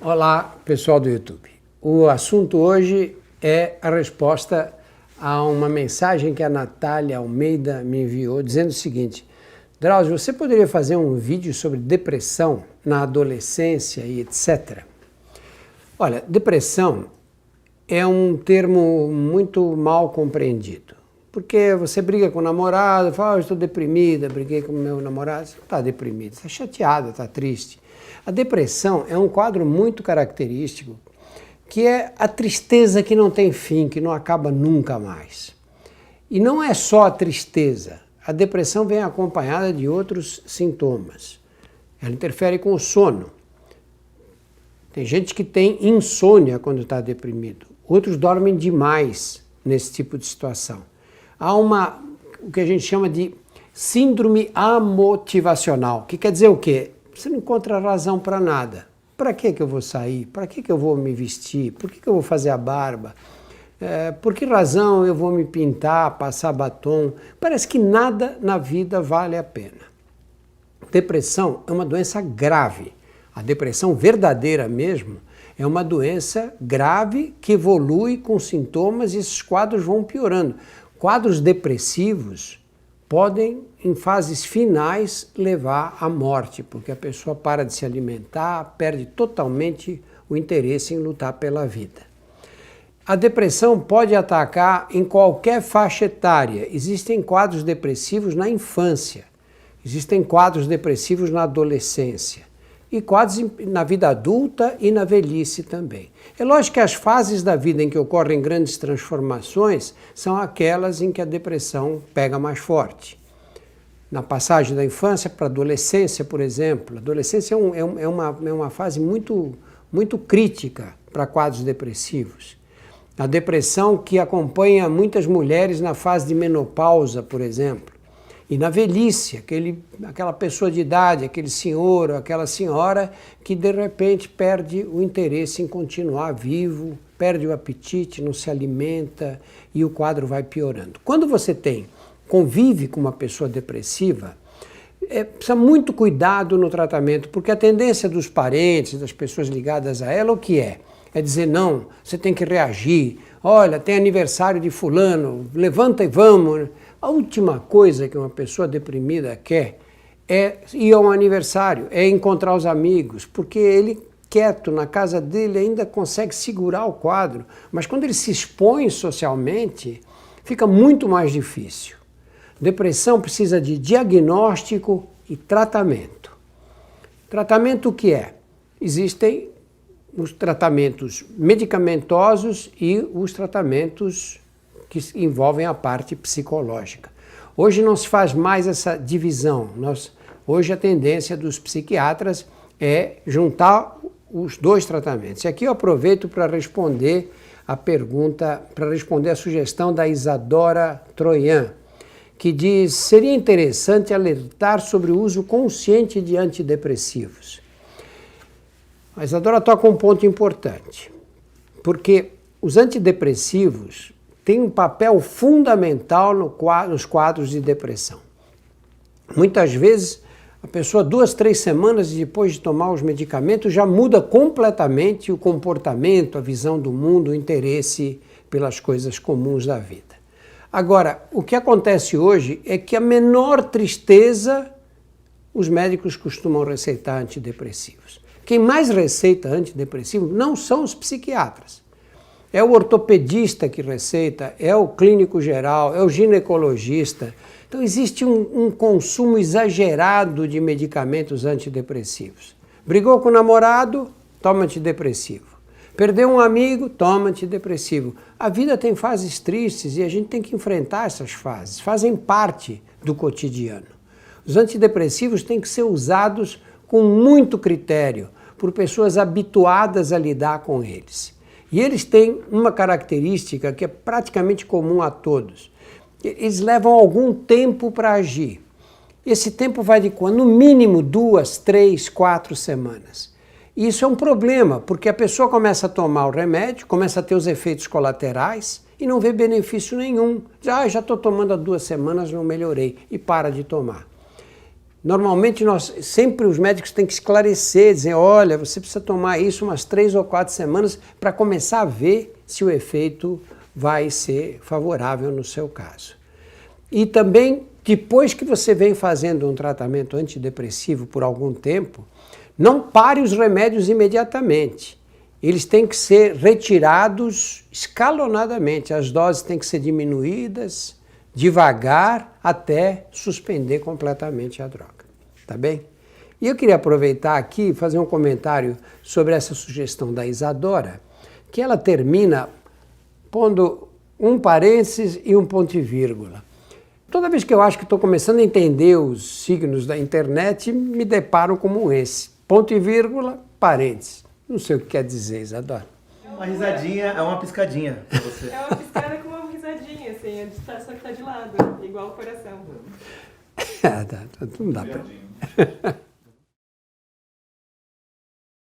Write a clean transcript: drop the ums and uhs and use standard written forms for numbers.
Olá, pessoal do YouTube. O assunto hoje é a resposta a uma mensagem que a Natália Almeida me enviou dizendo o seguinte: Drauzio, você poderia fazer um vídeo sobre depressão na adolescência e etc? Olha, depressão é um termo muito mal compreendido. Porque você briga com o namorado, fala, eu estou deprimida, briguei com o meu namorado. Você não está deprimido, está chateado, está triste. A depressão é um quadro muito característico, que é a tristeza que não tem fim, que não acaba nunca mais. E não é só a tristeza, a depressão vem acompanhada de outros sintomas. Ela interfere com o sono. Tem gente que tem insônia quando está deprimido, outros dormem demais nesse tipo de situação. Há o que a gente chama de síndrome amotivacional, que quer dizer o quê? Você não encontra razão para nada. Para que eu vou sair? Para que eu vou me vestir? Por que eu vou fazer a barba? Por que razão eu vou me pintar, passar batom? Parece que nada na vida vale a pena. Depressão é uma doença grave. A depressão verdadeira mesmo é uma doença grave que evolui com sintomas e esses quadros vão piorando. Quadros depressivos podem, em fases finais, levar à morte, porque a pessoa para de se alimentar, perde totalmente o interesse em lutar pela vida. A depressão pode atacar em qualquer faixa etária. Existem quadros depressivos na infância, existem quadros depressivos na adolescência e quadros na vida adulta e na velhice também. É lógico que as fases da vida em que ocorrem grandes transformações são aquelas em que a depressão pega mais forte. Na passagem da infância para a adolescência, por exemplo, a adolescência é uma fase muito crítica para quadros depressivos. A depressão que acompanha muitas mulheres na fase de menopausa, por exemplo. E na velhice, aquela pessoa de idade, aquele senhor ou aquela senhora que de repente perde o interesse em continuar vivo, perde o apetite, não se alimenta e o quadro vai piorando. Quando você convive com uma pessoa depressiva, precisa muito cuidado no tratamento, porque a tendência dos parentes, das pessoas ligadas a ela, o que é? É dizer, não, você tem que reagir, olha, tem aniversário de fulano, levanta e vamos. A última coisa que uma pessoa deprimida quer é ir a um aniversário, é encontrar os amigos, porque ele, quieto na casa dele, ainda consegue segurar o quadro, mas quando ele se expõe socialmente, fica muito mais difícil. Depressão precisa de diagnóstico e tratamento. Tratamento o que é? Existem os tratamentos medicamentosos e os tratamentos que envolvem a parte psicológica. Hoje não se faz mais essa divisão. Hoje a tendência dos psiquiatras é juntar os dois tratamentos. E aqui eu aproveito para responder a pergunta, para responder a sugestão da Isadora Troian, que diz, seria interessante alertar sobre o uso consciente de antidepressivos. A Isadora toca um ponto importante, porque os antidepressivos têm um papel fundamental nos quadros de depressão. Muitas vezes, a pessoa 2, 3 semanas depois de tomar os medicamentos já muda completamente o comportamento, a visão do mundo, o interesse pelas coisas comuns da vida. Agora, o que acontece hoje é que a menor tristeza, os médicos costumam receitar antidepressivos. Quem mais receita antidepressivo não são os psiquiatras. É o ortopedista que receita, é o clínico geral, é o ginecologista. Então existe um consumo exagerado de medicamentos antidepressivos. Brigou com o namorado, toma antidepressivo. Perdeu um amigo, toma antidepressivo. A vida tem fases tristes e a gente tem que enfrentar essas fases. Fazem parte do cotidiano. Os antidepressivos têm que ser usados com muito critério, por pessoas habituadas a lidar com eles. E eles têm uma característica que é praticamente comum a todos. Eles levam algum tempo para agir. Esse tempo vai de no mínimo 2, 3, 4 semanas. E isso é um problema, porque a pessoa começa a tomar o remédio, começa a ter os efeitos colaterais e não vê benefício nenhum. Já estou tomando há 2 semanas, não melhorei, e para de tomar. Normalmente, sempre os médicos têm que esclarecer, dizer, olha, você precisa tomar isso umas 3 ou 4 semanas para começar a ver se o efeito vai ser favorável no seu caso. E também, depois que você vem fazendo um tratamento antidepressivo por algum tempo, não pare os remédios imediatamente. Eles têm que ser retirados escalonadamente, as doses têm que ser diminuídas, devagar, até suspender completamente a droga, tá bem? E eu queria aproveitar aqui e fazer um comentário sobre essa sugestão da Isadora, que ela termina pondo um parênteses e um ponto e vírgula. Toda vez que eu acho que estou começando a entender os signos da internet, me deparo como esse. Ponto e vírgula, parênteses. Não sei o que quer dizer, Isadora. Uma risadinha é uma piscadinha pra você. É uma piscada com uma risadinha, assim, só que tá de lado, igual o coração. Não dá pra...